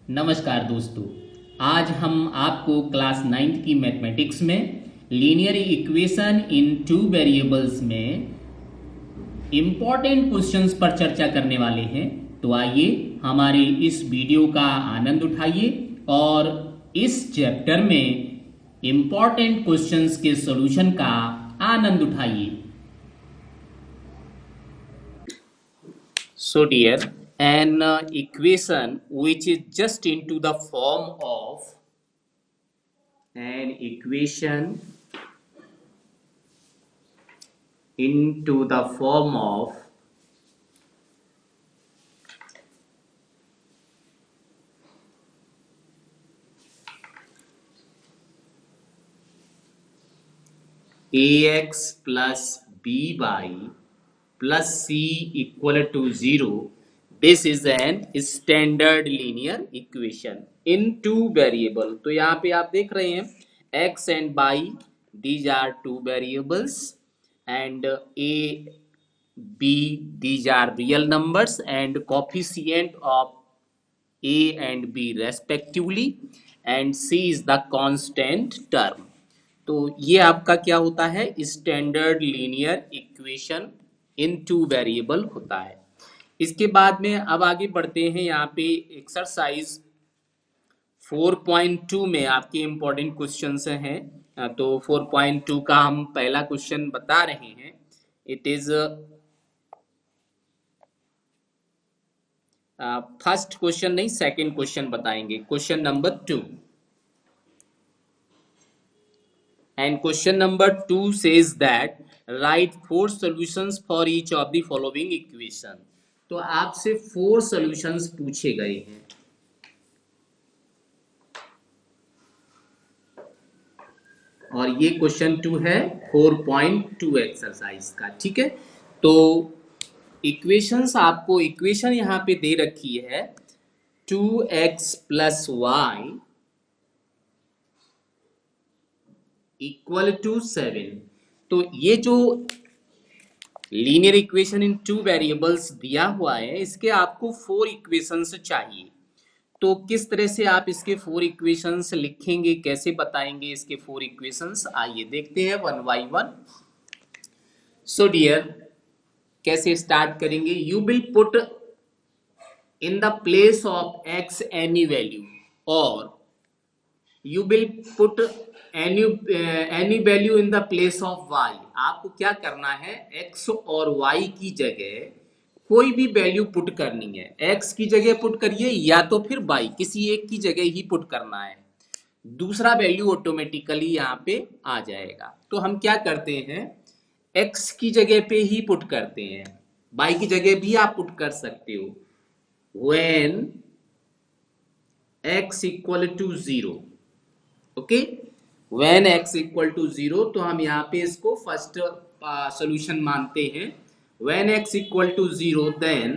नमस्कार दोस्तों। आज हम आपको क्लास 9th की मैथमेटिक्स में linear equation in two variables में इम्पॉर्टेंट क्वेश्चंस पर चर्चा करने वाले हैं। तो आइए हमारे इस वीडियो का आनंद उठाइए और इस चैप्टर में इम्पॉर्टेंट क्वेश्चंस के सॉल्यूशन का आनंद उठाइए। So dear, an equation which is just into the form of an equation into the form of ax plus by plus c equal to 0. This is an standard linear equation in two variable. तो यहाँ पे आप देख रहे हैं x and y, these are two variables, and a b, these are real numbers and coefficient of a and b respectively, and c is the constant term. तो ये आपका क्या होता है, standard linear equation in two variable होता है। इसके बाद में अब आगे बढ़ते हैं। यहाँ पे एक्सरसाइज 4.2 में आपके इंपॉर्टेंट क्वेश्चंस हैं। तो 4.2 का हम पहला क्वेश्चन बता रहे हैं। इट इज फर्स्ट क्वेश्चन नहीं, सेकंड क्वेश्चन बताएंगे। Question number 2, and question number 2 says that write 4 solutions for each of the following equation. तो आपसे 4 solutions पूछे गए हैं। और ये क्वेश्चन 2 है 4.2 एक्सरसाइज का। ठीक है, तो इक्वेशंस आपको इक्वेशन यहाँ पे दे रखी है 2x plus y equal to 7। तो ये जो linear equation in two variables दिया हुआ है, इसके आपको 4 इक्वेशंस चाहिए। तो किस तरह से आप इसके 4 इक्वेशंस लिखेंगे, कैसे बताएंगे इसके 4 इक्वेशंस, आइए देखते हैं one by one. So dear, कैसे स्टार्ट करेंगे? You will put in the place of x any value, और you will put any value in the place of y। आपको क्या करना है, x और y की जगह कोई भी वैल्यू पुट करनी है। x की जगह पुट करिए या तो फिर y, किसी एक की जगह ही पुट करना है। दूसरा वैल्यू ऑटोमेटिकली यहाँ पे आ जाएगा। तो हम क्या करते हैं, x की जगह पे ही पुट करते हैं, y की जगह भी आप पुट कर सकते हो। when x equal to 0, okay, when x equal to 0, तो हम यहाँ पे इसको फर्स्ट सॉल्यूशन मानते हैं। when x equal to 0, then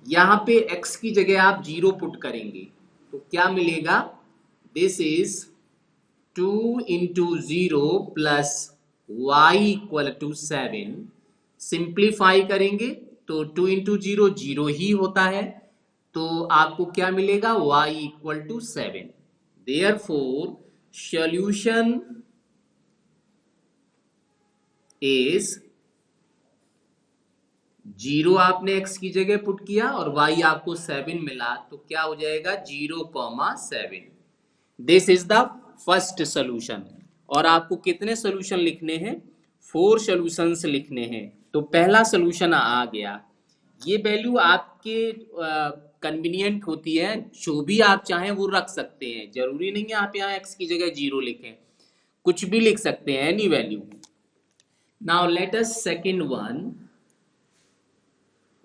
यहाँ पे x की जगह आप 0 पुट करेंगे तो क्या मिलेगा, this is 2 into 0 plus y equal to 7। Simplify करेंगे तो 2 into 0 0 ही होता है, तो आपको क्या मिलेगा, y equal to 7। Therefore, solution is 0 आपने x की जगह पुट किया और y आपको 7 मिला, तो क्या हो जाएगा 0,7। This is the first solution. और आपको कितने सोल्यूशन लिखने हैं, 4 सोल्यूशंस लिखने हैं। तो पहला सोल्यूशन आ गया। ये वैल्यू आपके कन्वीनियंट होती है, जो भी आप चाहें वो रख सकते हैं। जरूरी नहीं है आप यहाँ x की जगह 0 लिखें, कुछ भी लिख सकते हैं, any value. Now let us second one,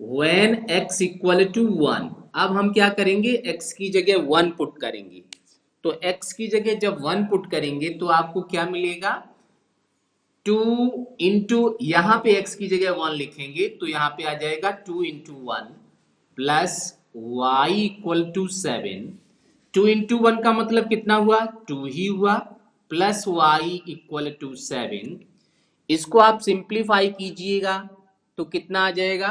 when x equal to 1। अब हम क्या करेंगे, x की जगह 1 पुट करेंगे। तो x की जगह जब 1 पुट करेंगे तो आपको क्या मिलेगा, 2 इंटू, यहाँ पे x की जगह 1 लिखेंगे तो यहाँ पे आ जाएगा 2 into 1 plus y equal to 7। 2 into 1 का मतलब कितना हुआ, 2 ही हुआ, प्लस y इक्वल टू 7। इसको आप सिंप्लीफाई कीजिएगा तो कितना आ जाएगा,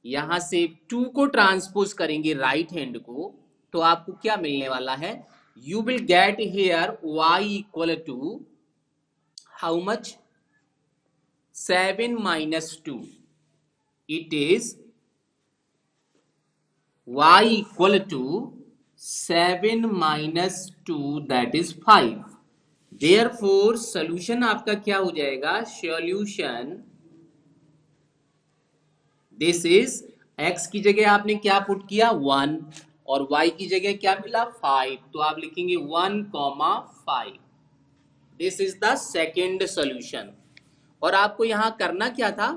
यहां से 2 को ट्रांसपोज करेंगे राइट हैंड को, तो आपको क्या मिलने वाला है, you will get here y equal to how much, 7 minus 2. It is y equal to 7 minus 2, that is 5. Therefore solution आपका क्या हो जाएगा, solution this is x की जगह आपने क्या पुट किया 1 और y की जगह क्या मिला 5, तो आप लिखेंगे 1,5. This is the second solution. और आपको यहां करना क्या था,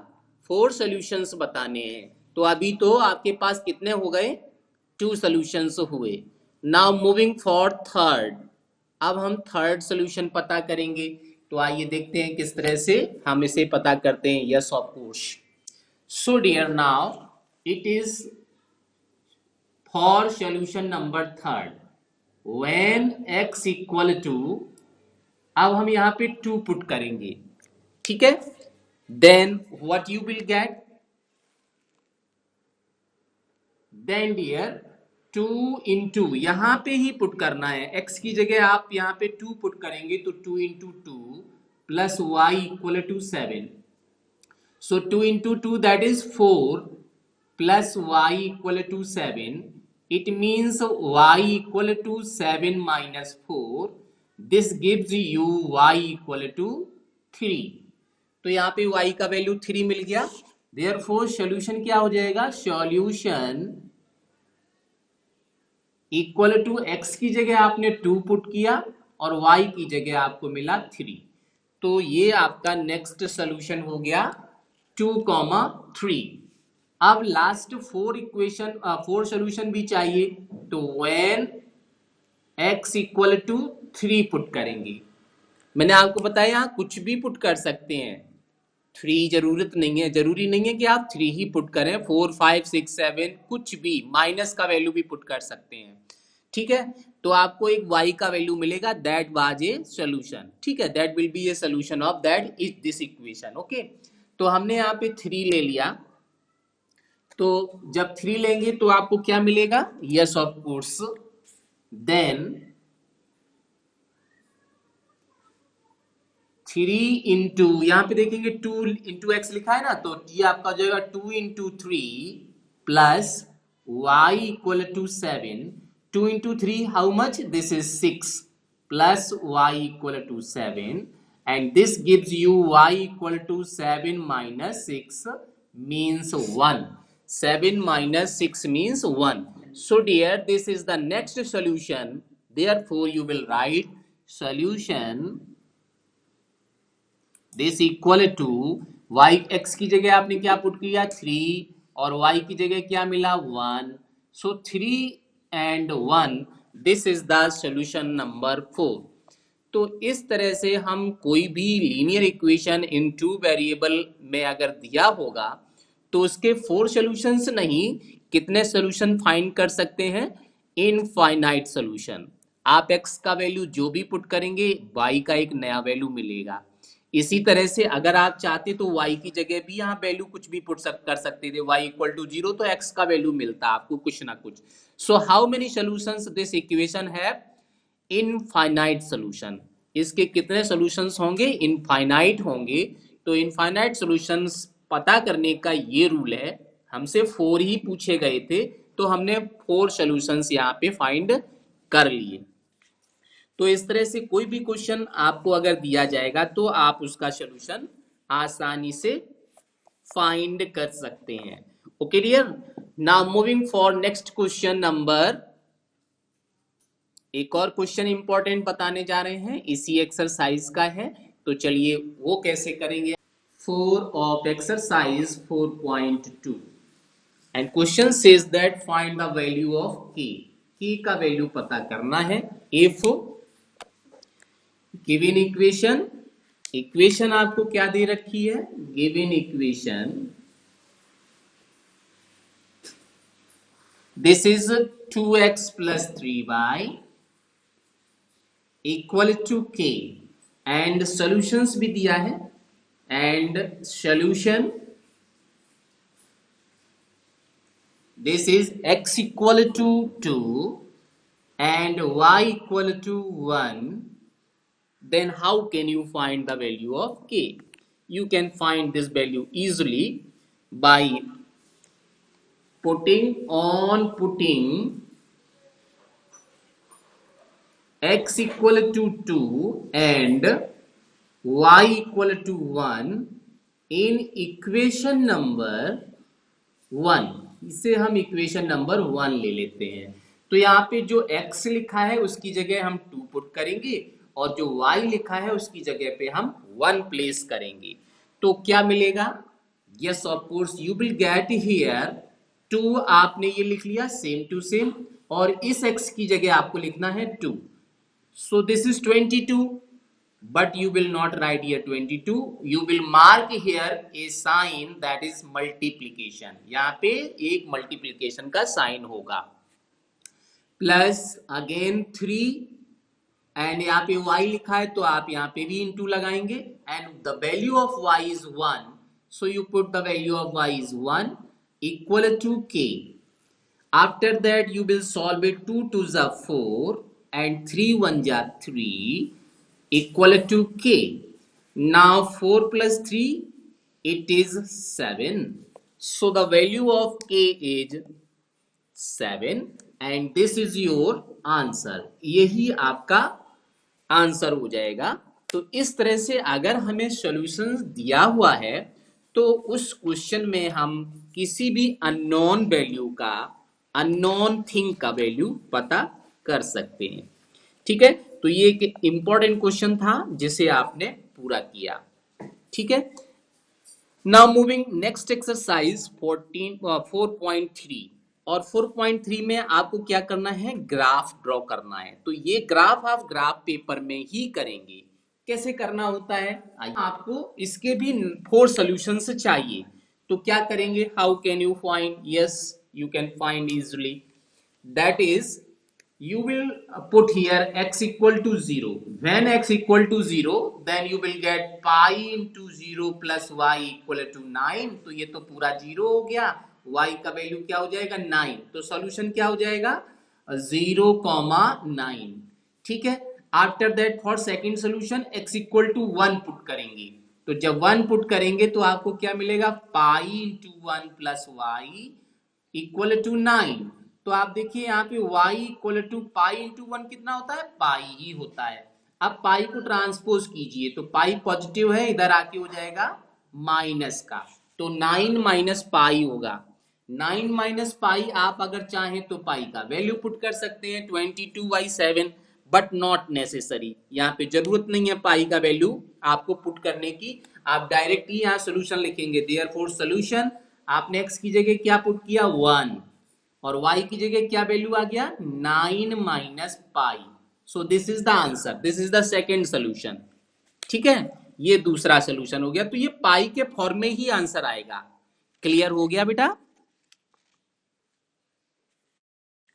4 सॉल्यूशंस बताने हैं. तो अभी तो आपके पास कितने हो गए, 2 सॉल्यूशंस हुए. Now moving for third. अब हम थर्ड सॉल्यूशन पता करेंगे. तो आइए देखते हैं किस तरह से हम इसे पता करते हैं. Yes of course. So dear now it is for solution number third, when x equal to, अब हम यहां पे 2 पुट करेंगे, ठीक है. Then what you will get, then dear 2 into, यहां पे ही पुट करना है, x की जगह आप यहां पे 2 पुट करेंगे तो 2 into 2 plus y equal to 7. सो 2 into 2 that is 4 plus y equal to 7. It means y equal to 7 minus 4. This gives you y equal to 3. तो यहाँ पे y का वैल्यू 3 मिल गया. देयरफॉर सॉल्यूशन क्या हो जाएगा, सॉल्यूशन इक्वल टू x की जगह आपने 2 पुट किया और y की जगह आपको मिला 3. तो ये आपका नेक्स्ट सॉल्यूशन हो गया 2,3. अब लास्ट 4 इक्वेशन 4 सॉल्यूशन भी चाहिए. तो when x equal to 3 put करेंगे. मैंने आपको बताया कुछ भी पुट कर सकते हैं, 3 जरूरत नहीं है, जरूरी नहीं है कि आप 3 ही पुट करें, 4 5 6 7 कुछ भी, माइनस का वैल्यू भी पुट कर सकते हैं, ठीक है. तो आपको एक y का वैल्यू मिलेगा, दैट वाज ए सोल्यूशन, ठीक है. That will be a solution of that is this equation. Okay, तो हमने यहाँ पे 3 ले लिया. तो जब 3 लेंगे तो आपको क्या मिलेगा, yes of course. Then 3 into, यहां पे देखेंगे 2 इंटू एक्स लिखा है ना, तो ये आपका हो जाएगा 2 into 3 plus y equal to 7. 2 into 3 how much, this is 6 plus y equal to 7 and this gives you y equal to 7 minus 6 means 1. 7 minus 6 means 1. So dear, this is the next solution. Therefore you will write solution this equal to y, x की जगह आपने क्या put किया 3 और y की जगह क्या मिला 1. सो 3 and 1, this is the solution number 4. तो इस तरह से हम कोई भी लीनियर इक्वेशन इन 2 वेरिएबल में अगर दिया होगा तो उसके 4 सॉल्यूशंस नहीं, कितने सॉल्यूशन फाइंड कर सकते हैं, इनफाइनाइट सॉल्यूशन. आप x का वैल्यू जो भी पुट करेंगे y का एक नया वैल्यू मिलेगा. इसी तरह से अगर आप चाहते तो y की जगह भी यहाँ वैल्यू कुछ भी पुट कर सकते थे, y इक्वल टू 0, तो x का वैल्यू मिलता आपको कुछ ना कुछ. So how many solutions this equation है, इनफाइनाइट सॉल्यूशन. इसके कितने सॉल्यूशंस होंगे, इनफाइनाइट होंगे. तो इनफाइनाइट सॉल्यूशंस पता करने का ये रूल है, हमसे 4 ही पूछे गए थे तो हमने 4 सॉल्यूशंस यहाँ पे फाइंड कर लिए. तो इस तरह से कोई भी क्वेश्चन आपको अगर दिया जाएगा तो आप उसका सॉल्यूशन आसानी से फाइंड कर सकते हैं. Okay dear, now moving for next question number, एक और क्वेश्चन इंपॉर्टेंट बताने जा रहे हैं, इसी एक्सरसाइज का है. तो चलिए वो कैसे करेंगे. 4 of exercise 4.2 and question says that find the value of k का वैल्यू पता करना है. इफ गिवन इक्वेशन आपको क्या दे रखी है, given equation this is 2x plus 3y equal to k and solutions भी दिया है. And solution this is x equal to 2 and y equal to 1, then how can you find the value of k? You can find this value easily by putting x equal to 2 and y equal to 1 in equation number 1। इसे हम equation number 1 ले लेते हैं। तो यहाँ पे जो x लिखा है उसकी जगह हम 2 पुट करेंगे और जो y लिखा है उसकी जगह पे हम 1 प्लेस करेंगे। तो क्या मिलेगा? Yes of course you will get here 2, आपने ये लिख लिया सेम टू सेम, और इस x की जगह आपको लिखना है 2। So this is 22, but you will not write here 22. You will mark here a sign that is multiplication. यहाँ पे एक multiplication का sign होगा। Plus again 3 and यहाँ पे y लिखा है तो आप यहाँ पे भी into लगाएंगे and the value of y is 1. So you put the value of y is 1 equal to k. After that you will solve it 2 to the 4 and 3 1 ja 3 equal to k. Now 4 plus 3, it is 7. So the value of k is 7 and this is your answer. यही आपका answer हो जाएगा। तो इस तरह से अगर हमें सॉल्यूशन दिया हुआ है तो उस क्वेश्चन में हम किसी भी अननोन वैल्यू का, अननोन थिंग का वैल्यू पता कर सकते हैं। ठीक है, तो ये एक इंपॉर्टेंट क्वेश्चन था जिसे आपने पूरा किया। ठीक है, नाउ मूविंग नेक्स्ट एक्सरसाइज 4.3। और 4.3 में आपको क्या करना है? ग्राफ ड्रॉ करना है। तो ये ग्राफ आप ग्राफ पेपर में ही करेंगे। कैसे करना होता है? आपको इसके भी 4 सॉल्यूशंस चाहिए। तो क्या करेंगे? How can you find? Yes, you can find easily. That is, you will put here x equal to 0. When x equal to 0, then you will get pi into 0 plus y equal to 9. तो ये तो पूरा 0 हो गया। y का value क्या हो जाएगा? 9। तो सॉल्यूशन क्या हो जाएगा? 0,9। ठीक है, after that for second solution x equal to 1 put करेंगे। तो जब 1 पुट करेंगे तो आपको क्या मिलेगा? Pi into 1 plus y equal to 9। तो आप देखिए यहाँ पे y equal to pi into 1 कितना होता है? पाई ही होता है। अब पाई को ट्रांसपोज कीजिए तो पाई पॉजिटिव है, इधर आके हो जाएगा माइनस का, तो 9 माइनस पाई होगा। 9 माइनस पाई आप अगर चाहें तो पाई का वैल्यू पुट कर सकते हैं 22/7, बट नॉट नेसेसरी। यहाँ पे जरूरत नहीं है पाई का वैल्यू आपको पुट करने की। आप डायरेक्टली यहाँ सोल्यूशन लिखेंगे। देयरफॉर सोल्यूशन, आपने x की जगह क्या पुट किया? 1, और y की जगह क्या वैल्यू आ गया? 9 minus pi. So this is the answer, this is the second solution. ठीक है, ये दूसरा सोल्यूशन हो गया। तो ये पाई के फॉर्म में ही आंसर आएगा। क्लियर हो गया बेटा?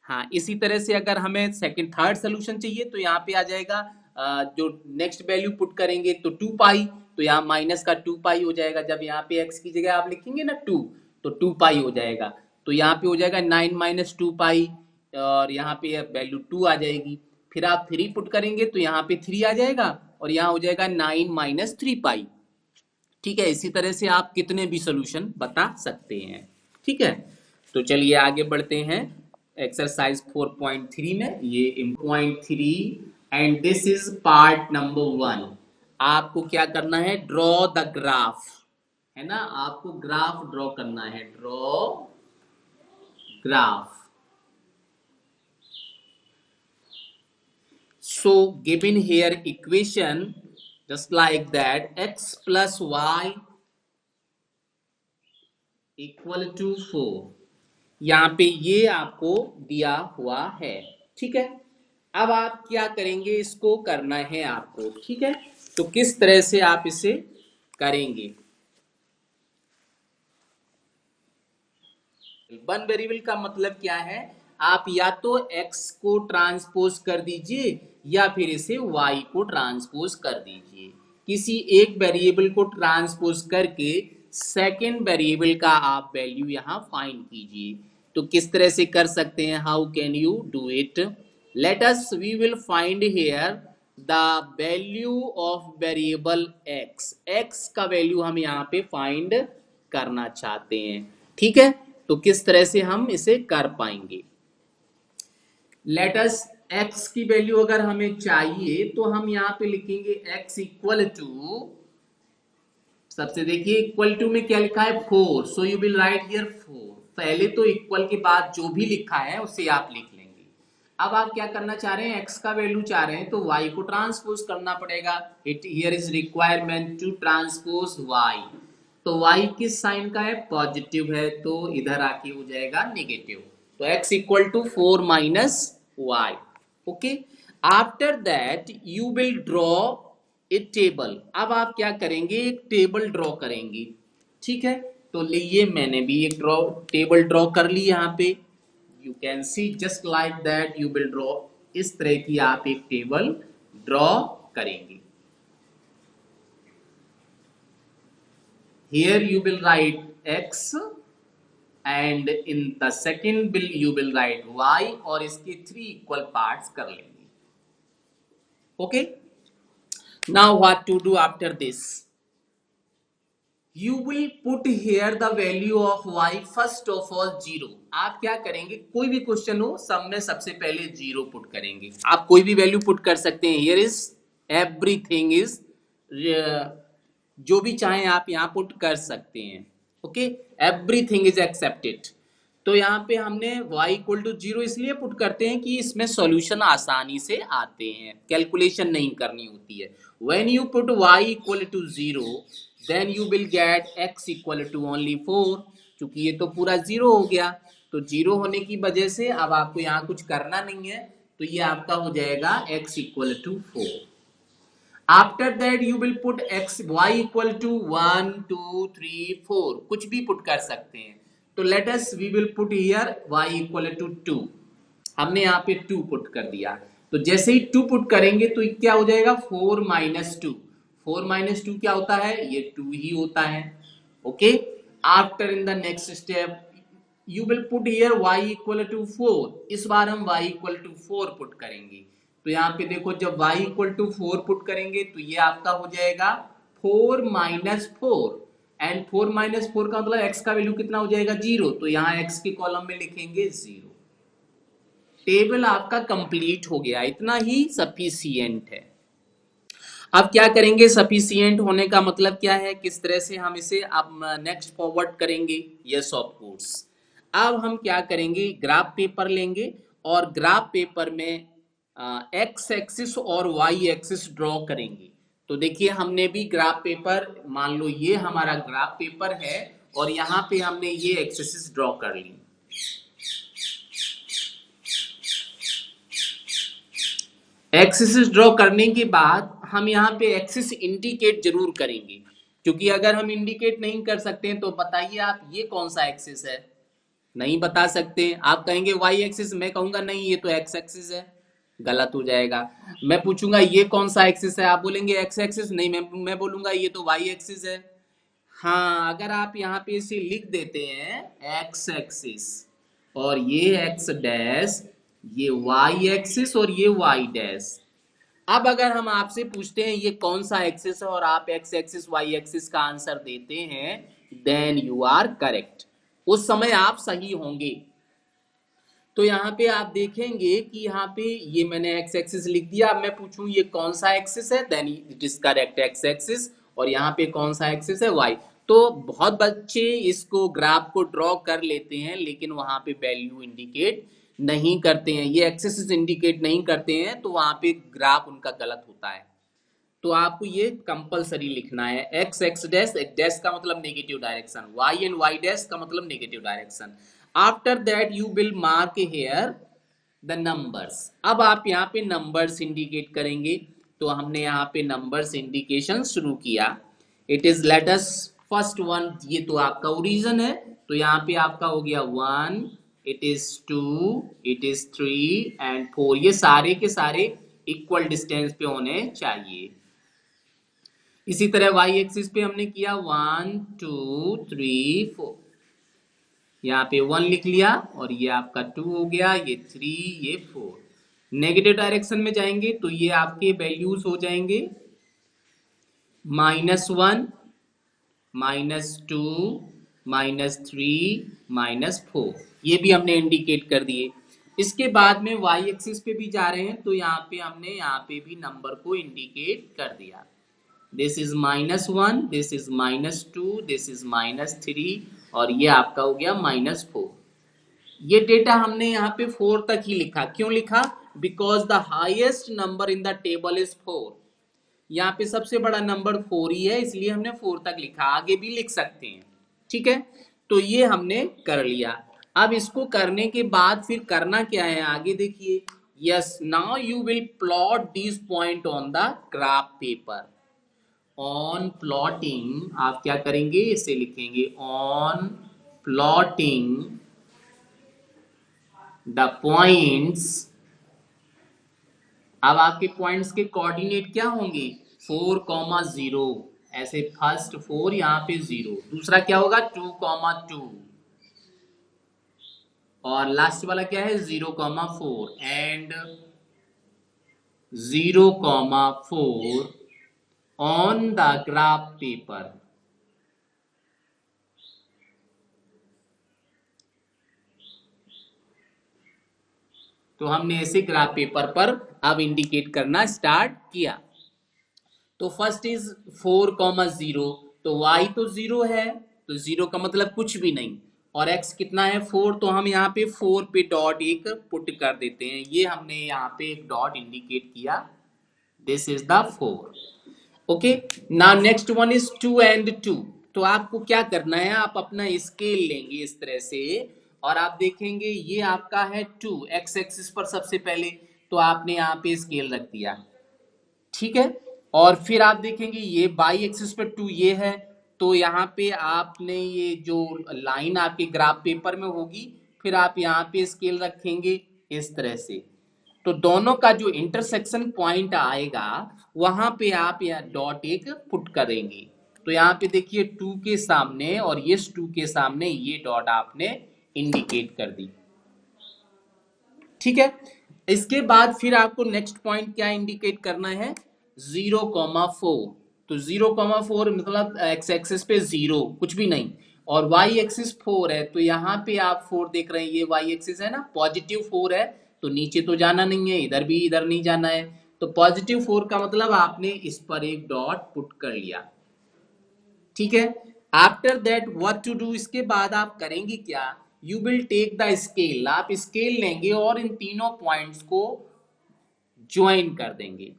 हाँ, इसी तरह से अगर हमें सेकंड थर्ड सोल्यूशन चाहिए तो यहाँ पे आ जाएगा जो नेक्स्ट वैल्यू पुट करेंगे तो 2 पाई, तो यहाँ माइनस का 2 पाई हो जाएगा। जब यहाँ पे x की जगह आप लिखेंगे ना 2, तो 2 पाई हो जाएगा। तो यहाँ पे हो जाएगा 9 माइनस 2 पाई, और यहाँ पे वैल्यू 2 आ जाएगी। फिर आप 3 पुट करेंगे तो यहाँ पे 3 आ जाएगा, और यहाँ हो जाएगा 9 माइनस 3 पाई। ठीक है, इसी तरह से आप कितने भी सोल्यूशन बता सकते हैं। ठीक है, तो चलिए आगे बढ़ते हैं एक्सरसाइज 4.3 में। ये 4.3 and this is part number 1। आपको क्या करना है? ड्रॉ द ग्राफ, है ना? आपको ग्राफ ड्रॉ करना है। Draw graph. So given here equation just like that, x plus y equal to 4। यहाँ पे ये आपको दिया हुआ है। ठीक है, अब आप क्या करेंगे? इसको करना है आपको। ठीक है, तो किस तरह से आप इसे करेंगे? वन वेरिएबल का मतलब क्या है? आप या तो x को ट्रांसपोज कर दीजिए या फिर इसे y को ट्रांसपोज कर दीजिए। किसी एक वेरिएबल को ट्रांसपोज करके सेकेंड वेरिएबल का आप वैल्यू यहाँ फाइंड कीजिए। तो किस तरह से कर सकते हैं, how can you do it? Let us we will find here the value of variable x. X का वैल्यू हम यहाँ पे फाइंड करना चाहते हैं, ठीक है? तो किस तरह से हम इसे कर पाएंगे? लेट अस एक्स की वैल्यू अगर हमें चाहिए तो हम यहाँ पे लिखेंगे एक्स इक्वल टू, सबसे देखिए इक्वल टू में क्या लिखा है 4, so you will right here 4। पहले तो इक्वल के बाद जो भी लिखा है उसे आप लिख लेंगे। अब आप क्या करना चाह रहे हैं, एक्स का वैल्यू चाह रहे हैं तो वाई को ट्रांसपोज करना पड़ेगा। It here is requirement to transpose y. तो वाई किस साइन का है, पॉजिटिव है, तो इधर आके हो जाएगा नेगेटिव। तो x equal to 4 minus y. Okay, after that you will draw एक टेबल। अब आप क्या करेंगे, एक टेबल ड्रॉ करेंगे, ठीक है? तो लिए मैंने भी एक टेबल ड्रॉ कर ली यहाँ पे। You can see just like that you will draw, इस तरह की आप एक टेबल ड्रॉ करेंगे। Here you will write x and in the second bill you will write y, और इसके 3 इक्वल पार्ट्स कर लेंगे। Okay, now what to do after this? You will put here the value of y first of all 0। आप क्या करेंगे, कोई भी question हो सब में सबसे पहले 0 पुट करेंगे। आप कोई भी वैल्यू पुट कर सकते हैं। here is everything is जो भी चाहें आप यहाँ पुट कर सकते हैं। Okay, everything is accepted. तो यहाँ पे हमने y इक्वल टू 0 इसलिए पुट करते हैं कि इसमें सॉल्यूशन आसानी से आते हैं, कैलकुलेशन नहीं करनी होती है। When you put y equal to 0 then you will get x equal to only 4। क्योंकि ये तो पूरा 0 हो गया, तो 0 होने की वजह से अब आपको यहाँ कुछ करना नहीं है, तो ये आपका हो जाएगा x equal to 4। After that you will put x y equal to 1 2 3 4, कुछ भी पुट कर सकते हैं। तो let us we will put here y equal to 2। हमने यहाँ पे 2 पुट कर दिया। तो जैसे ही 2 पुट करेंगे तो क्या हो जाएगा, 4 माइनस 2। 4 माइनस 2 क्या होता है, ये 2 ही होता है। Okay, after in the next step you will put here y equal to 4। इस बार हम y इक्वल टू 4 पुट करेंगे। तो यहाँ पे देखो, जब y इक्वल टू 4 पुट करेंगे तो ये आपका हो जाएगा 4 माइनस 4, एंड 4 माइनस 4 का मतलब x का वैल्यू कितना हो जाएगा, 0। तो यहाँ x के कॉलम में लिखेंगे 0। टेबल आपका कंप्लीट हो गया, इतना ही सफिशिएंट है। अब क्या करेंगे, सफिशिएंट होने का मतलब क्या है, किस तरह से हम इसे अब नेक्स्ट फॉरवर्ड करेंगे? Yes of course. अब हम क्या करेंगे, ग्राफ पेपर लेंगे और ग्राफ पेपर में एक्स एक्सिस और वाई एक्सिस ड्रॉ करेंगे। तो देखिए, हमने भी ग्राफ पेपर, मान लो ये हमारा ग्राफ पेपर है और यहाँ पे हमने ये एक्सिस ड्रॉ कर ली। एक्सिस ड्रॉ करने के बाद हम यहाँ पे एक्सिस इंडिकेट जरूर करेंगे, क्योंकि अगर हम इंडिकेट नहीं कर सकते हैं तो बताइए आप ये कौन सा एक्सिस है, नहीं बता सकते। आप कहेंगे वाई एक्सिस, मैं कहूंगा नहीं ये तो एक्स एक्सिस है, गलत हो जाएगा। मैं पूछूंगा ये कौन सा एक्सिस है, आप बोलेंगे एक्स एक्सिस, नहीं मैं बोलूंगा ये तो वाई एक्सिस है। हाँ, अगर आप यहाँ पे इसे लिख देते हैं एक्स एक्सिस और ये एक्स डैश, ये वाई एक्सिस और ये वाई डैश। अब अगर हम आपसे पूछते हैं ये कौन सा एक्सिस है और आप एक्स एक्सिस वाई एक्सिस का आंसर देते हैं, देन यू आर करेक्ट, उस समय आप सही होंगे। तो यहाँ पे आप देखेंगे कि यहाँ पे ये मैंने एक्स एक्सिस लिख दिया। अब मैं पूछूं ये कौन सा एक्सिस है, then it is correct x axis, और यहाँ पे कौन सा एक्सिस है, वाई। तो बहुत बच्चे इसको ग्राफ को ड्रॉ कर लेते हैं लेकिन वहां पे वैल्यू इंडिकेट नहीं करते हैं, ये एक्सिस इंडिकेट नहीं करते हैं, तो वहां पे ग्राफ उनका गलत होता है। तो आपको ये कंपलसरी लिखना है, एक्स एक्स डैश, डैश का मतलब negative direction, y and y dash का मतलब negative direction. After that you will mark here the numbers. अब आप यहाँ पे नंबर्स इंडिकेट करेंगे। तो हमने यहाँ पे नंबर्स इंडिकेशन शुरू किया। It is let us first one, ये तो आपका ओरिजिन है, तो यहाँ पे आपका हो गया 1, it is 2, it is 3 and 4। ये सारे के सारे इक्वल डिस्टेंस पे होने चाहिए। इसी तरह वाई एक्सिस पे हमने किया 1 2 3 4। यहाँ पे 1 लिख लिया और ये आपका 2 हो गया, ये 3, ये 4। नेगेटिव डायरेक्शन में जाएंगे तो ये आपके वैल्यूज हो जाएंगे -1, -2, -3, -4। ये भी हमने इंडिकेट कर दिए। इसके बाद में y एक्सिस पे भी जा रहे हैं तो यहाँ पे हमने यहाँ पे भी नंबर को इंडिकेट कर दिया। This is -1, this is -2, this is -3 और ये आपका हो गया -4। ये डेटा हमने यहाँ पे 4 तक ही लिखा। क्यों लिखा? Because the highest number in the table is 4। यहाँ पे सबसे बड़ा नंबर 4 ही है, इसलिए हमने 4 तक लिखा। आगे भी लिख सकते हैं, ठीक है। तो ये हमने कर लिया। अब इसको करने के बाद फिर करना क्या है आगे देखिए। Yes, now you will plot this point on the graph paper. On plotting आप क्या करेंगे, इसे लिखेंगे ऑन प्लॉटिंग द पॉइंट्स। अब आपके पॉइंट्स के कोऑर्डिनेट क्या होंगे, 4,0। ऐसे फर्स्ट 4, यहाँ पे 0, दूसरा क्या होगा 2,2 और लास्ट वाला क्या है 0,4 and 0,4 on the graph paper. तो हमने ऐसे ग्राफ पेपर पर अब इंडिकेट करना स्टार्ट किया। तो फर्स्ट इज 4,0, तो y तो 0 है, तो 0 का मतलब कुछ भी नहीं, और x कितना है 4, तो हम यहाँ पे 4 पे डॉट एक पुट कर देते हैं। ये हमने यहाँ पे एक डॉट इंडिकेट किया, this is the 4। Okay, now next one is 2 and 2। तो आपको क्या करना है, आप अपना स्केल लेंगे इस तरह से और आप देखेंगे ये आपका है 2 x एक्सिस पर सबसे पहले, तो आपने यहाँ पे स्केल रख दिया, ठीक है। और फिर आप देखेंगे ये बाई एक्सिस पर 2 ये है, तो यहाँ पे आपने ये जो लाइन आपके ग्राफ पेपर में होगी, फिर आप यहाँ पे स्केल रखेंगे इस तरह से। तो दोनों का जो इंटरसेक्शन पॉइंट आएगा वहां पे आप यहाँ डॉट एक पुट करेंगे। तो यहाँ पे देखिए 2 के सामने और ये 2 के सामने ये डॉट आपने इंडिकेट कर दी, ठीक है। इसके बाद फिर आपको नेक्स्ट पॉइंट क्या इंडिकेट करना है, 0,4। तो 0,4 मतलब एक्स एक्सिस पे 0 कुछ भी नहीं, और वाई एक्सिस 4 है, तो यहाँ पे आप 4 देख रहे हैं, ये वाई एक्सिस है ना, पॉजिटिव 4 है, तो नीचे तो जाना नहीं है, इधर भी इधर नहीं जाना है। तो पॉजिटिव 4 का मतलब आपने इस पर एक डॉट पुट कर लिया, ठीक है। After that what to do, इसके बाद आप करेंगे क्या, you will take the scale. आप स्केल लेंगे और इन तीनों पॉइंट्स को ज्वाइन कर देंगे।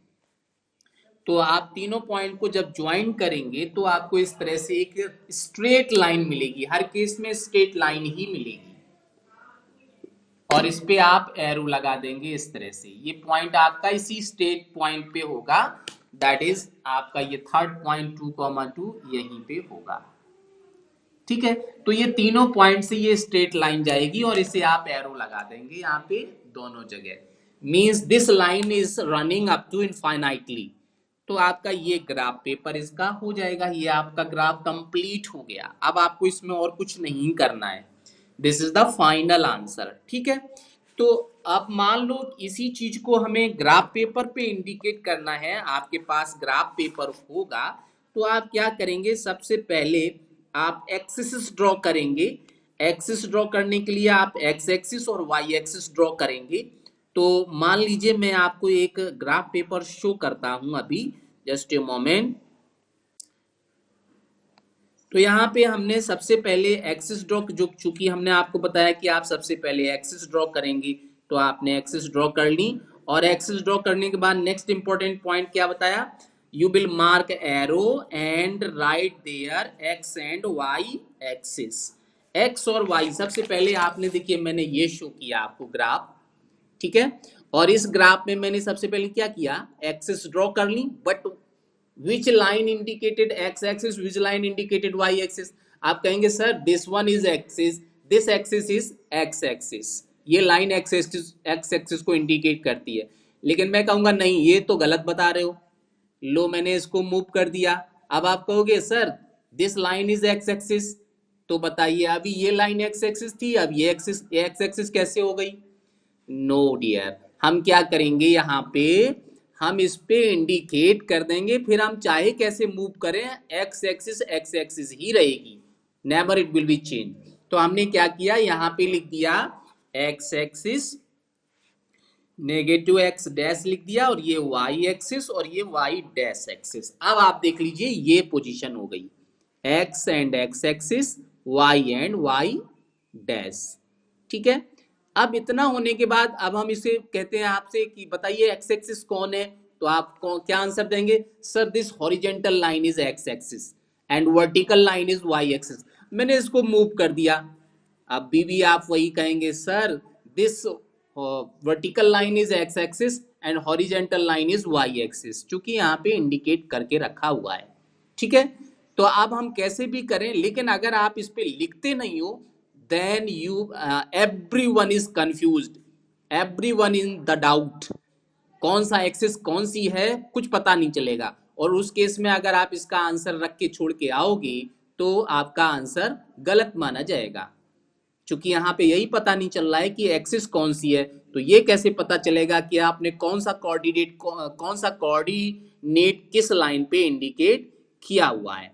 तो आप तीनों पॉइंट को जब ज्वाइन करेंगे तो आपको इस तरह से एक स्ट्रेट लाइन मिलेगी, हर केस में स्ट्रेट लाइन ही मिलेगी, और इस पे आप एरो लगा देंगे इस तरह से। ये पॉइंट आपका इसी स्ट्रेट पॉइंट पे होगा, दैट इज आपका ये थर्ड पॉइंट 2,2 यहीं पे होगा, ठीक है। तो ये तीनों पॉइंट से ये स्ट्रेट लाइन जाएगी और इसे आप एरो लगा देंगे यहाँ पे दोनों जगह, means this line is running up to infinitely. तो आपका ये ग्राफ पेपर इसका हो जाएगा, ये आपका ग्राफ कंप्लीट हो गया। अब आपको इसमें और कुछ नहीं करना है, this is the final answer, ठीक है। तो आप मान लो इसी चीज को हमें ग्राफ पेपर पे इंडिकेट करना है, आपके पास ग्राफ पेपर होगा तो आप क्या करेंगे, सबसे पहले आप एक्सिस ड्रॉ करेंगे। एक्सिस ड्रॉ करने के लिए आप एक्स एक्सिस और वाई एक्सिस ड्रॉ करेंगे। तो मान लीजिए मैं आपको एक ग्राफ पेपर शो करता हूं अभी, जस्ट ए मोमेंट। तो यहाँ पे हमने सबसे पहले एक्सिस ड्रॉ, जो चूंकि हमने आपको बताया कि आप सबसे पहले एक्सिस ड्रॉ करेंगे, तो आपने एक्सिस ड्रॉ कर ली। और एक्सिस ड्रॉ करने के बाद नेक्स्ट इंपॉर्टेंट पॉइंट क्या बताया, you will mark arrow and write there x and y axis. X और वाई सबसे पहले आपने, देखिए मैंने ये शो किया आपको ग्राफ, ठीक है। और इस ग्राफ में मैंने सबसे पहले क्या किया, एक्सिस ड्रॉ कर ली, but which line indicated x axis, which line indicated y axis। आप कहेंगे sir this one is axis, this axis is x axis, ये लाइन x axis को इंडिकेट करती है। लेकिन मैं कहूंगा नहीं, ये तो गलत बता रहे हो। लो मैंने इसको मूव कर दिया। अब आप कहोगे sir this line is x axis, तो बताइए अभी ये लाइन एक्स एक्सिस थी, अब ये एक्स एक्सिस कैसे हो गई? नो डियर, हम क्या करेंगे यहाँ पे, हम इस पे इंडिकेट कर देंगे, फिर हम चाहे कैसे मूव करें एक्स एक्सिस ही रहेगी, never it will be change. तो हमने क्या किया, यहाँ पे लिख दिया x axis, negative x dash लिख दिया, और ये वाई एक्सिस और ये वाई डैश एक्सिस। अब आप देख लीजिए ये पोजीशन हो गई x and x axis, y and y dash. ठीक है, अब इतना होने के बाद अब हम इसे कहते हैं आपसे कि बताइए एक्स एक्सिस कौन है, तो आप क्या आंसर देंगे? Sir this horizontal line is x axis and vertical line is y axis. मैंने इसको मूव कर दिया, अब भी आप वही कहेंगे, sir this vertical line is x axis and horizontal line is y axis, चूंकि यहाँ पे इंडिकेट करके रखा हुआ है। ठीक है, तो अब हम कैसे भी करें, लेकिन अगर आप इस पे लिखते नहीं हो then you everyone is confused, everyone in the doubt, कौन सा एक्सिस कौन सी है कुछ पता नहीं चलेगा, और उस केस में अगर आप इसका आंसर रख के छोड़ के आओगे तो आपका आंसर गलत माना जाएगा, क्योंकि यहाँ पे यही पता नहीं चल रहा है कि एक्सिस कौन सी है। तो ये कैसे पता चलेगा कि आपने कौन सा कोऑर्डिनेट किस लाइन पे इंडिकेट किया हुआ है।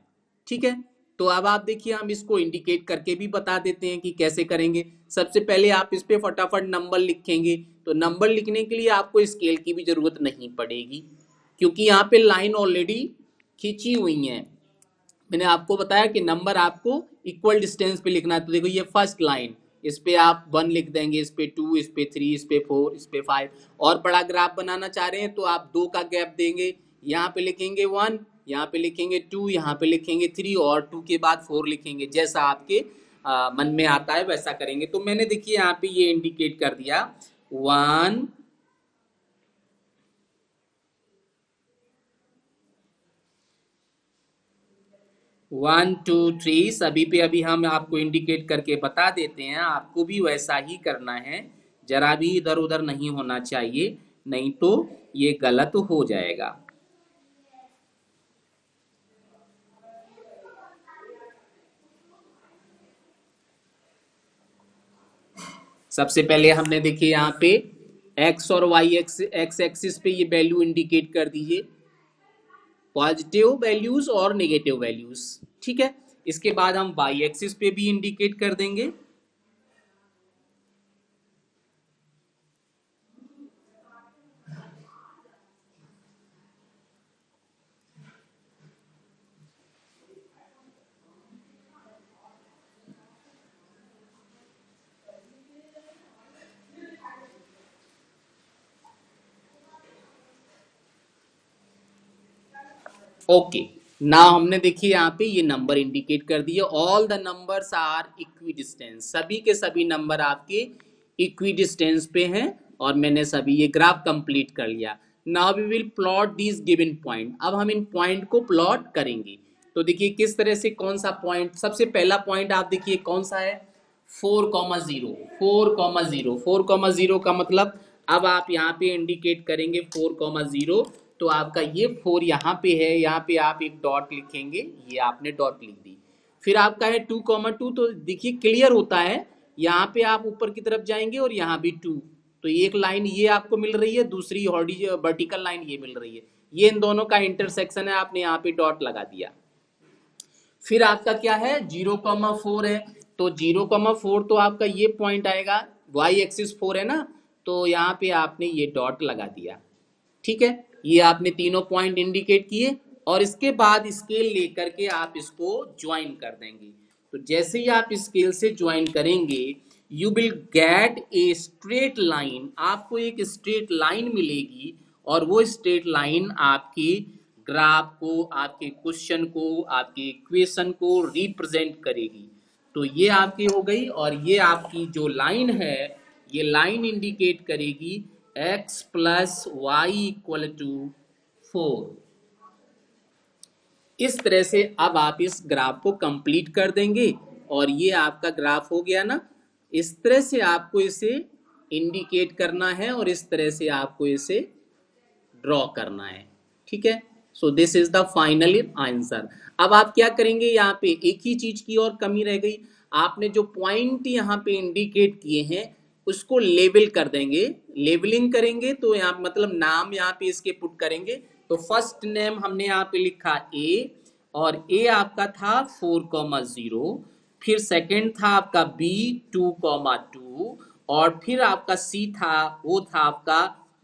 ठीक है, तो अब आप देखिए हम इसको इंडिकेट करके भी बता देते हैं कि कैसे करेंगे। सबसे पहले आप इस पे फटाफट नंबर लिखेंगे, तो नंबर लिखने के लिए आपको स्केल की भी जरूरत नहीं पड़ेगी, क्योंकि यहाँ पे लाइन ऑलरेडी खींची हुई है। मैंने आपको बताया कि नंबर आपको इक्वल डिस्टेंस पे लिखना है। तो देखो ये फर्स्ट लाइन, इस पे आप 1 लिख देंगे, इस पे 2, इस पे 3, इस पे 4, इस पे 5। और बड़ा ग्राफ बनाना चाह रहे हैं तो आप 2 का गैप देंगे, यहाँ पे लिखेंगे 1, यहाँ पे लिखेंगे 2, यहाँ पे लिखेंगे 3, और 2 के बाद 4 लिखेंगे। जैसा आपके मन में आता है वैसा करेंगे। तो मैंने देखिए यहाँ पे ये इंडिकेट कर दिया 1, 1 2 3 सभी पे अभी हम आपको इंडिकेट करके बता देते हैं। आपको भी वैसा ही करना है, जरा भी इधर उधर नहीं होना चाहिए, नहीं तो ये गलत हो जाएगा। सबसे पहले हमने देखिए यहाँ पे एक्स और वाई एक्स एक्सिस पे ये वैल्यू इंडिकेट कर दीजिए, पॉजिटिव वैल्यूज और नेगेटिव वैल्यूज। ठीक है, इसके बाद हम वाई एक्सिस पे भी इंडिकेट कर देंगे। ओके, ना हमने देखिए यहाँ पे ये नंबर इंडिकेट कर दिए, all the numbers are equidistance, सभी के सभी नंबर आपके इक्वी डिस्टेंस पे हैं, और मैंने सभी ये ग्राफ कंप्लीट कर लिया। Now we will plot this given point, अब हम इन पॉइंट को प्लॉट करेंगे। तो देखिए किस तरह से, कौन सा पॉइंट, सबसे पहला पॉइंट आप देखिए कौन सा है, 4,0, 4,0, 4,0 का मतलब अब आप यहाँ पे इंडिकेट करेंगे 4,0, तो आपका ये 4 यहाँ पे है, यहाँ पे आप एक डॉट लिखेंगे, ये आपने डॉट लिख दी। फिर आपका है 2,2, तो देखिए क्लियर होता है, यहाँ पे आप ऊपर की तरफ जाएंगे और यहाँ भी 2, तो एक लाइन ये आपको मिल रही है, दूसरी वर्टिकल लाइन ये मिल रही है, ये इन दोनों का इंटरसेक्शन है, आपने यहाँ पे डॉट लगा दिया। फिर आपका क्या है 0,4 है, तो 0,4 तो आपका ये पॉइंट आएगा, वाई एक्सिस 4 है ना, तो यहाँ पे आपने ये डॉट लगा दिया। ठीक है, ये आपने तीनों पॉइंट इंडिकेट किए, और इसके बाद स्केल लेकर के आप इसको ज्वाइन कर देंगे। तो जैसे ही आप स्केल से ज्वाइन करेंगे you will gate a straight line, आपको एक स्ट्रेट लाइन मिलेगी, और वो स्ट्रेट लाइन आपकी ग्राफ को, आपके क्वेश्चन को, आपके इक्वेशन को रिप्रेजेंट करेगी। तो ये आपकी हो गई, और ये आपकी जो लाइन है ये लाइन इंडिकेट करेगी x plus y equal to 4। इस तरह से अब आप इस ग्राफ को कंप्लीट कर देंगे, और ये आपका ग्राफ हो गया ना। इस तरह से आपको इसे इंडिकेट करना है, और इस तरह से आपको इसे ड्रॉ करना है। ठीक है, सो this is the final answer. अब आप क्या करेंगे, यहाँ पे एक ही चीज की और कमी रह गई, आपने जो पॉइंट यहाँ पे इंडिकेट किए हैं उसको लेबल कर देंगे। लेबलिंग करेंगे तो यहाँ मतलब नाम यहाँ पे इसके पुट करेंगे। तो फर्स्ट नेम हमने यहाँ पे लिखा ए, और ए आपका था 4,0, फिर सेकंड था आपका बी 2,2, और फिर आपका सी था, वो था आपका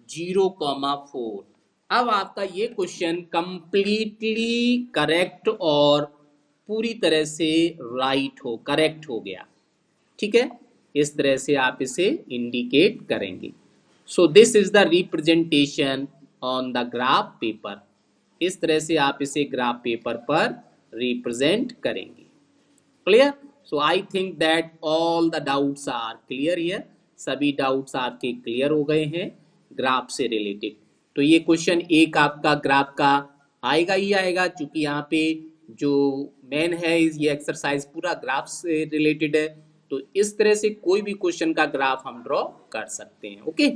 0,4। अब आपका ये क्वेश्चन कंप्लीटली करेक्ट और पूरी तरह से राइट हो, करेक्ट हो गया। ठीक है, इस तरह से आप इसे इंडिकेट करेंगे। So this is the representation on the graph paper. इस तरह से आप इसे ग्राफ पेपर पर रिप्रेजेंट करेंगे। Clear? So I think that all the doubts are clear here. सभी डाउट्स आपके क्लियर हो गए हैं ग्राफ से रिलेटेड। तो ये क्वेश्चन एक आपका ग्राफ का आएगा ही आएगा, क्योंकि यहाँ पे जो मेन है ये एक्सरसाइज पूरा ग्राफ से रिलेटेड है। तो इस तरह से कोई भी क्वेश्चन का ग्राफ हम ड्रॉ कर सकते हैं। Okay,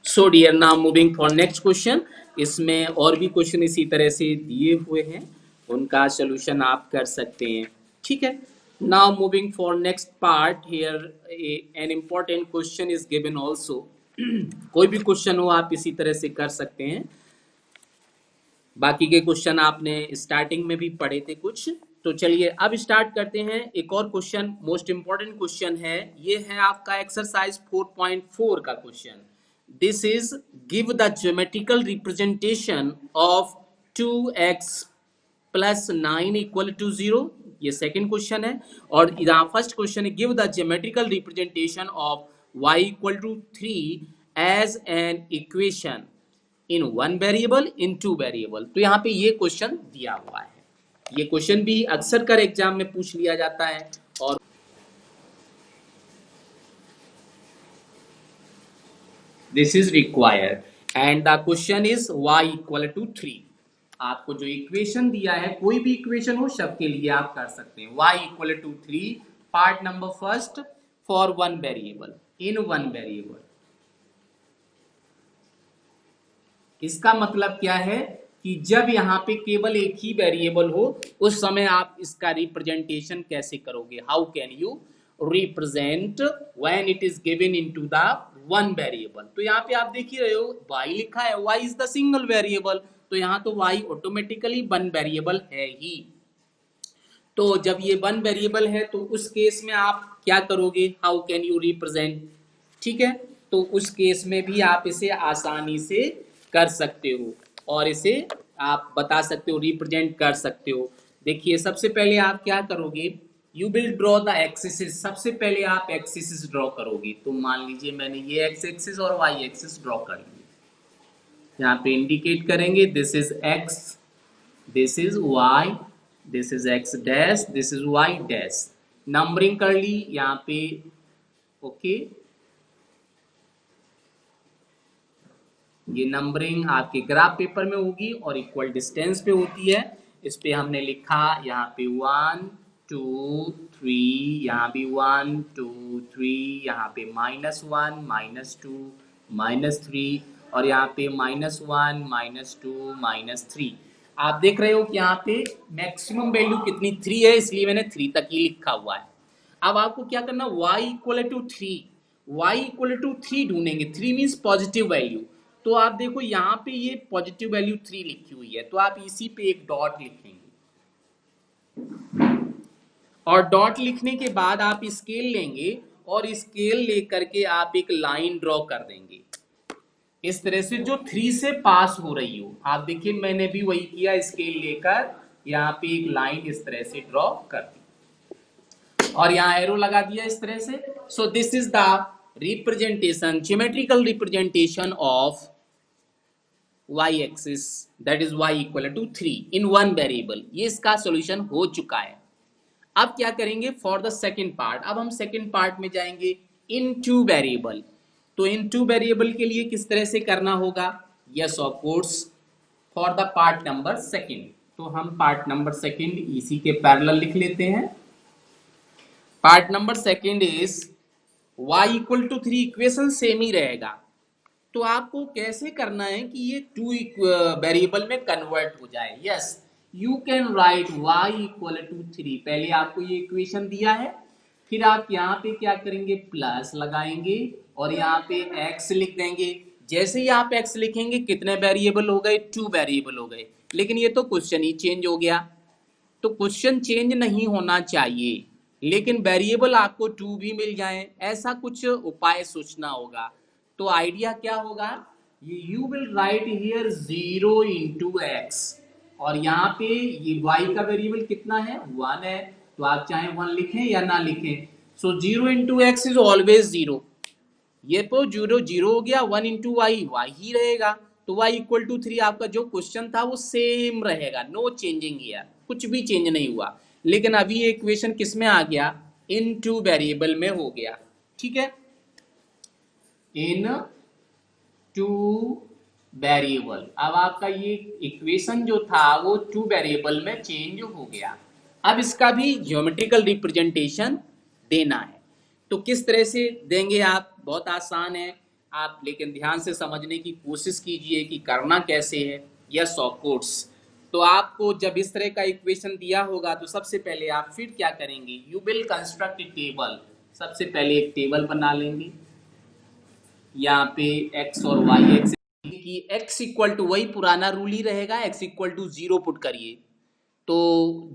so dear now moving for next question. इसमें और भी क्वेश्चन इसी तरह से दिए हुए हैं, उनका सोल्यूशन आप कर सकते हैं। ठीक है, now moving for next part here an important question is given also. कोई भी क्वेश्चन हो आप इसी तरह से कर सकते हैं। बाकी के क्वेश्चन आपने स्टार्टिंग में भी पढ़े थे कुछ। तो चलिए अब स्टार्ट करते हैं। एक और क्वेश्चन मोस्ट इंपॉर्टेंट क्वेश्चन है, ये है आपका एक्सरसाइज 4.4 का question. This is give the geometrical representation of 2x plus 9 equal to 0। ये सेकंड क्वेश्चन है। और यहाँ फर्स्ट क्वेश्चन है give the geometrical representation of y equal to 3 as an equation in 1 variable in 2 variable. तो यहाँ पे ये question दिया हुआ है। ये क्वेश्चन भी अक्सर कर एग्जाम में पूछ लिया जाता है। और this is required and the question is y equal to 3। आपको जो इक्वेशन दिया है, कोई भी इक्वेशन हो सबके लिए आप कर सकते हैं। y equal to 3, part number first, for 1 variable in 1 variable. इसका मतलब क्या है कि जब यहाँ पे केवल एक ही वेरिएबल हो उस समय आप इसका रिप्रेजेंटेशन कैसे करोगे, how can you represent when it is given into the 1 variable. तो यहाँ पे आप देख ही रहे हो y लिखा है, y is the single variable, तो यहाँ तो y ऑटोमेटिकली 1 वेरिएबल है ही। तो जब ये 1 वेरिएबल है तो उस केस में आप क्या करोगे, हाउ कैन यू रिप्रेजेंट। ठीक है, तो उस केस में भी आप इसे आसानी से कर सकते हो और इसे आप बता सकते हो, रिप्रेजेंट कर सकते हो। देखिए सबसे पहले आप क्या करोगे, you will draw the axis. सबसे पहले आप एक्सिस ड्रॉ करोगे। तो मान लीजिए मैंने ये एक्स एक्सिस और वाई एक्सिस ड्रॉ कर ली। यहाँ पे इंडिकेट करेंगे, this is x, this is y, this is x dash, this is y dash. Numbering कर ली यहाँ पे। ओके, ये नंबरिंग आपके ग्राफ पेपर में होगी और इक्वल डिस्टेंस पे होती है। इस पे हमने लिखा यहाँ पे 1 2 3, यहाँ भी 1 2 3, यहाँ पे -1 -2 -3, और यहाँ पे -1 -2 -3। आप देख रहे हो कि यहाँ पे मैक्सिमम वैल्यू कितनी 3 है, इसलिए मैंने 3 तक ही लिखा हुआ है। अब आपको क्या करना, y equal to 3, y equal to 3 ढूंढेंगे। 3 मीन्स पॉजिटिव वैल्यू। तो आप देखो यहाँ पे ये पॉजिटिव वैल्यू 3 लिखी हुई है, तो आप इसी पे एक डॉट लिखेंगे और डॉट लिखने के बाद आप स्केल लेंगे और स्केल लेकर के आप एक लाइन ड्रॉ कर देंगे इस तरह से जो 3 से पास हो रही हो। आप देखिए मैंने भी वही किया, स्केल लेकर यहाँ पे एक लाइन इस तरह से ड्रॉ कर दी और यहाँ एरो लगा दिया इस तरह से। So this is the representation, geometrical representation of y axis, that is y equal to 3 in 1 variable. ये इसका सॉल्यूशन हो चुका है। अब क्या करेंगे फॉर द सेकंड पार्ट। अब हम सेकंड पार्ट में जाएंगे इन 2 वेरिएबल। तो इन 2 वेरिएबल के लिए किस तरह से करना होगा, yes of course for the part number second. तो हम पार्ट नंबर सेकंड इसी के पैरेलल लिख लेते हैं। Part number second is y equal to 3, equation same ही रहेगा। तो आपको कैसे करना है कि ये टू वेरिएबल में कन्वर्ट हो जाए। Yes, you can write y equal to 3। पहले आपको ये इक्वेशन दिया है, फिर आप यहाँ पे क्या करेंगे, प्लस लगाएंगे और यहाँ पे x लिख देंगे। जैसे ही आप x लिखेंगे कितने वेरिएबल हो गए, टू वेरिएबल हो गए। लेकिन ये तो क्वेश्चन ही चेंज हो गया, तो क्वेश्चन चेंज नहीं होना चाहिए, लेकिन वेरिएबल आपको टू भी मिल जाए, ऐसा कुछ उपाय सोचना होगा। तो आइडिया क्या होगा, you will right here 0 into x, और यहाँ पे ये y का वेरिएबल कितना है, 1 है, तो आप चाहे 1 लिखें या ना लिखें। सो 0 इंटू एक्स इज ऑलवेज 0। ये तो 0 हो गया, 1 इंटू वाई वाई ही रहेगा, तो y इक्वल टू 3 आपका जो क्वेश्चन था वो सेम रहेगा, नो चेंजिंग हियर, कुछ भी चेंज नहीं हुआ। लेकिन अभी ये इक्वेशन किस में आ गया, इन टू वेरिएबल में हो गया। ठीक है, इन टू वेरिएबल। अब आपका ये इक्वेशन जो था वो टू वेरिएबल में चेंज हो गया। अब इसका भी ज्योमेट्रिकल रिप्रेजेंटेशन देना है, तो किस तरह से देंगे आप, बहुत आसान है आप, लेकिन ध्यान से समझने की कोशिश कीजिए कि करना कैसे है। यस ऑफ कोर्स, तो आपको जब इस तरह का इक्वेशन दिया होगा तो सबसे पहले आप फिर क्या करेंगे, you will construct A table. सबसे पहले एक टेबल बना लेंगे, यहाँ पे x और y, x की x इक्वल टू, वही पुराना रूल ही रहेगा, x इक्वल टू 0 पुट करिए। तो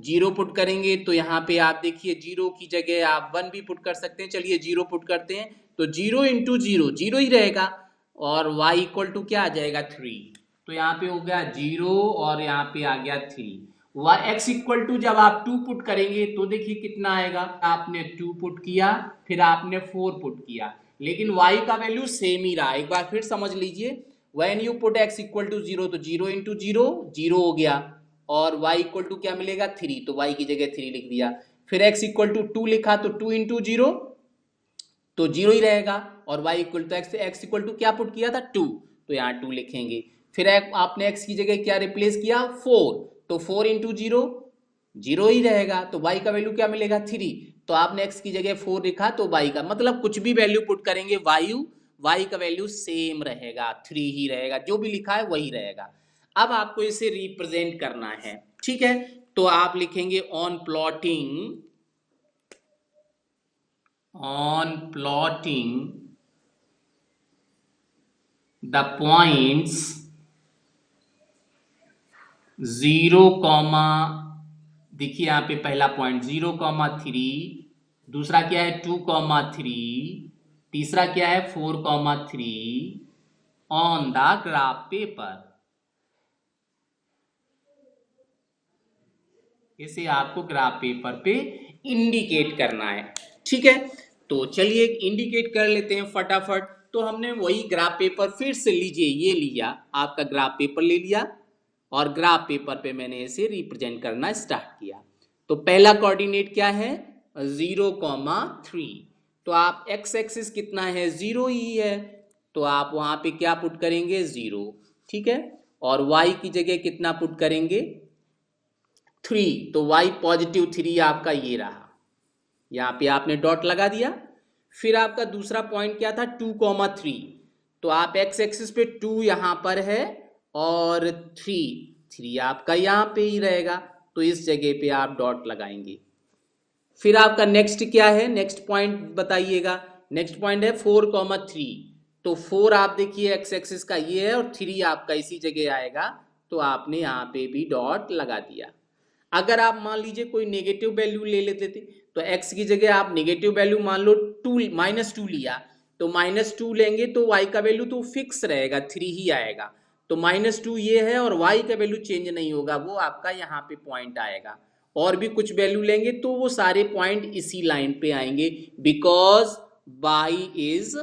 0 पुट करेंगे तो यहाँ पे आप देखिए 0 की जगह आप 1 भी पुट कर सकते हैं। चलिए 0 पुट करते हैं, तो 0 इंटू 0 0 ही रहेगा, और y इक्वल टू क्या आ जाएगा, 3। तो यहाँ पे हो गया 0 और यहाँ पे आ गया 3। y x इक्वल टू जब आप 2 पुट करेंगे तो देखिए कितना आएगा, आपने 2 पुट किया, फिर आपने 4 पुट किया, लेकिन y का वैल्यू सेम ही रहा। एक बार फिर समझ लीजिए, when you put x equal to 0 तो 0 इंटू 0 0 हो गया, और y इक्वल टू क्या मिलेगा, 3, तो y की जगह 3 लिख दिया। फिर x इक्वल टू 2 लिखा तो 2 इंटू 0 तो 0 ही रहेगा, और y equal to x equal to क्या पुट किया था, 2, तो यहाँ 2 लिखेंगे। फिर आपने x की जगह क्या रिप्लेस किया, 4, तो 4 इंटू 0 0 ही रहेगा, तो y का वैल्यू क्या मिलेगा, 3, तो आपने x की जगह 4 लिखा, तो y का मतलब कुछ भी वैल्यू पुट करेंगे y का वैल्यू सेम रहेगा, 3 ही रहेगा, जो भी लिखा है वही रहेगा। अब आपको इसे रिप्रेजेंट करना है, ठीक है, तो आप लिखेंगे ऑन प्लॉटिंग the points 0, देखिए यहाँ पे पहला पॉइंट 0,3, दूसरा क्या है 2,3, तीसरा क्या है 4,3 ऑन द ग्राफ पेपर। इसे आपको ग्राफ पेपर पे इंडिकेट करना है, ठीक है। तो चलिए इंडिकेट कर लेते हैं फटाफट। तो हमने वही ग्राफ पेपर फिर से लीजिए, ये लिया आपका ग्राफ पेपर ले लिया, और ग्राफ पेपर पे मैंने इसे रिप्रेजेंट करना स्टार्ट किया। तो पहला कोऑर्डिनेट क्या है, 0,3, तो आप x एक्सिस कितना है, 0 ही है, तो आप वहां पे क्या पुट करेंगे, 0, ठीक है, और y की जगह कितना पुट करेंगे, 3, तो y पॉजिटिव 3 आपका ये रहा, यहाँ पे आपने डॉट लगा दिया। फिर आपका दूसरा पॉइंट क्या था, 2,3, तो आप x एक्सिस पे 2 यहाँ पर है, और 3 आपका यहाँ पे ही रहेगा, तो इस जगह पे आप डॉट लगाएंगे। फिर आपका नेक्स्ट क्या है, नेक्स्ट पॉइंट बताइएगा। नेक्स्ट पॉइंट है 4,3, तो 4 आप देखिए x एक्सिस का ये है, और 3 आपका इसी जगह आएगा, तो आपने यहाँ पे भी डॉट लगा दिया। अगर आप मान लीजिए कोई नेगेटिव वैल्यू ले लेते थे, तो x की जगह आप नेगेटिव वैल्यू मान लो -2 लिया, तो -2 लेंगे तो y का वैल्यू तो फिक्स रहेगा, 3 ही आएगा, तो -2 ये है, और y का वैल्यू चेंज नहीं होगा, वो आपका यहाँ पे पॉइंट आएगा। और भी कुछ वैल्यू लेंगे तो वो सारे पॉइंट इसी लाइन पे आएंगे, because y is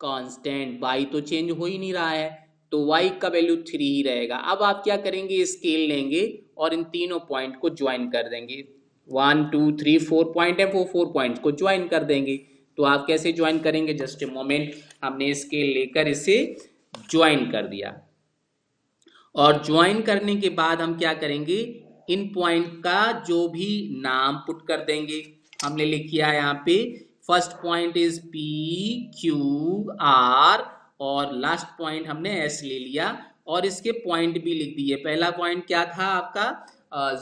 constant, y तो चेंज हो ही नहीं रहा है, तो y का वैल्यू 3 ही रहेगा। अब आप क्या करेंगे, स्केल लेंगे और इन तीनों पॉइंट को ज्वाइन कर देंगे, 1 2 3 4 पॉइंट है, वो 4 पॉइंट को ज्वाइन कर देंगे। तो आप कैसे ज्वाइन करेंगे, जस्ट ए मोमेंट, हमने स्केल लेकर इसे ज्वाइन कर दिया, और ज्वाइन करने के बाद हम क्या करेंगे, इन पॉइंट का जो भी नाम पुट कर देंगे। हमने लिख किया यहाँ पे, first point is P Q R और लास्ट पॉइंट हमने एस ले लिया और इसके पॉइंट भी लिख दिए। पहला पॉइंट क्या था आपका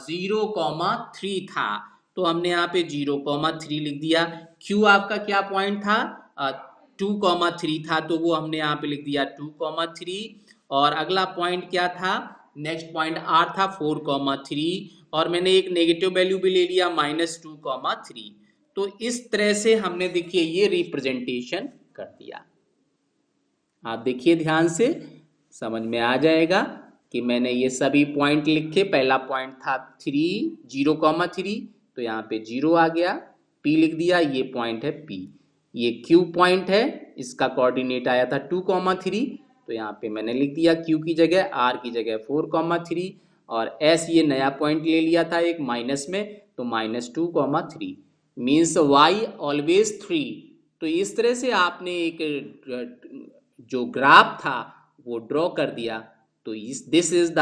0,3 था, तो हमने यहाँ पे 0,3 लिख दिया। क्यू आपका क्या पॉइंट था 2,3 था, तो वो हमने यहाँ पे लिख दिया 2,3। और अगला पॉइंट क्या था, नेक्स्ट पॉइंट आर था 4,3 और मैंने एक नेगेटिव वैल्यू भी ले लिया -2,3। तो इस तरह से हमने देखिए ये रिप्रेजेंटेशन कर दिया। आप देखिए ध्यान से, समझ में आ जाएगा कि मैंने ये सभी पॉइंट लिखे। पहला पॉइंट था 0,3, तो यहाँ पे 0 आ गया, P लिख दिया, ये पॉइंट है P। ये Q पॉइंट है, इसका कोऑर्डिनेट आया था 2,3, तो यहाँ पे मैंने लिख दिया Q की जगह, R की जगह 4,3 और S ये नया पॉइंट ले लिया था एक माइनस में, तो -2,3 मीन्स Y ऑलवेज 3। तो इस तरह से आपने एक जो ग्राफ था वो ड्रॉ कर दिया। तो this is the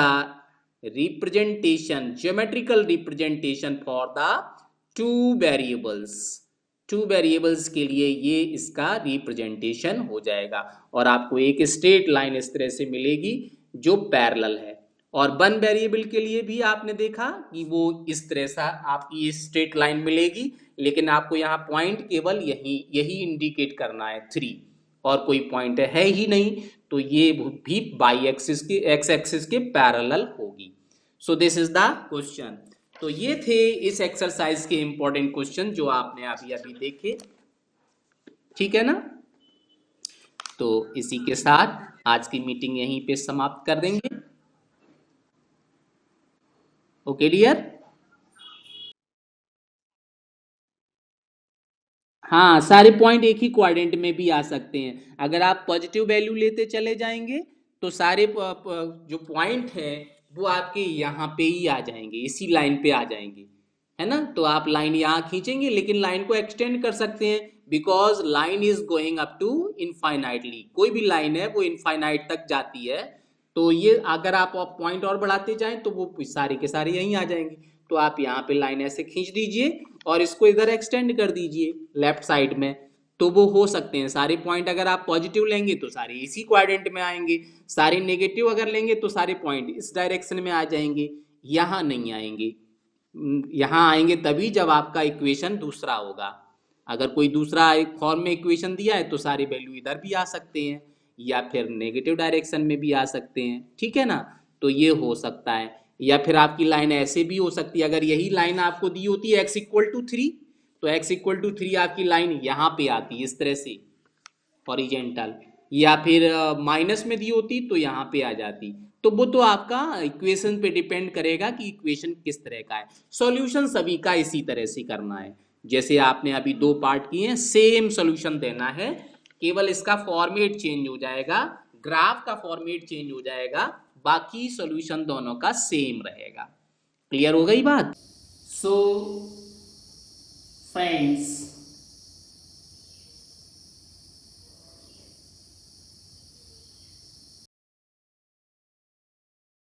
representation, geometrical representation for the two variables. Two variables के लिए ये इसका रिप्रेजेंटेशन हो जाएगा और आपको एक स्ट्रेट लाइन इस तरह से मिलेगी जो पैरेलल है। और वन वेरिएबल के लिए भी आपने देखा कि वो इस तरह से आपकी स्ट्रेट लाइन मिलेगी, लेकिन आपको यहाँ पॉइंट केवल यही इंडिकेट करना है 3 और कोई पॉइंट है ही नहीं, तो ये भी बाई एक्सिस के एक्स एक्सिस के पैरेलल होगी। सो दिस इज द क्वेश्चन। तो ये थे इस एक्सरसाइज के इंपॉर्टेंट क्वेश्चन जो आपने अभी अभी देखे, ठीक है ना। तो इसी के साथ आज की मीटिंग यहीं पे समाप्त कर देंगे। Okay dear. हाँ, सारे पॉइंट एक ही क्वाड्रेंट में भी आ सकते हैं। अगर आप पॉजिटिव वैल्यू लेते चले जाएंगे तो सारे जो पॉइंट है वो आपके यहाँ पे ही आ जाएंगे, इसी लाइन पे आ जाएंगे, है ना। तो आप लाइन यहाँ खींचेंगे लेकिन लाइन को एक्सटेंड कर सकते हैं, because line is going up to infinitely. कोई भी लाइन है वो इनफाइनाइट तक जाती है, तो ये अगर आप पॉइंट और बढ़ाते जाएं तो वो सारे के सारे यहीं आ जाएंगे। तो आप यहाँ पे लाइन ऐसे खींच दीजिए और इसको इधर एक्सटेंड कर दीजिए लेफ्ट साइड में, तो वो हो सकते हैं सारे पॉइंट। अगर आप पॉजिटिव लेंगे तो सारे इसी क्वाड्रेंट में आएंगे, सारे नेगेटिव अगर लेंगे तो सारे पॉइंट इस डायरेक्शन में आ जाएंगे, यहाँ नहीं आएंगे। यहाँ आएंगे तभी जब आपका इक्वेशन दूसरा होगा। अगर कोई दूसरा एक फॉर्म में इक्वेशन दिया है तो सारे वैल्यू इधर भी आ सकते हैं या फिर नेगेटिव डायरेक्शन में भी आ सकते हैं, ठीक है ना। तो ये हो सकता है, या फिर आपकी लाइन ऐसे भी हो सकती है। अगर यही लाइन आपको दी होती है x=3, तो x=3 आपकी लाइन यहाँ पे आती है इस तरह से हॉरिजेंटल, या फिर माइनस में दी होती तो यहाँ पे आ जाती। तो वो तो आपका इक्वेशन पे डिपेंड करेगा कि इक्वेशन किस तरह का है। सॉल्यूशन सभी का इसी तरह से करना है, जैसे आपने अभी 2 पार्ट किए हैं, सेम सॉल्यूशन देना है, केवल इसका फॉर्मेट चेंज हो जाएगा, ग्राफ का फॉर्मेट चेंज हो जाएगा, बाकी सॉल्यूशन दोनों का सेम रहेगा। क्लियर हो गई बात। So friends,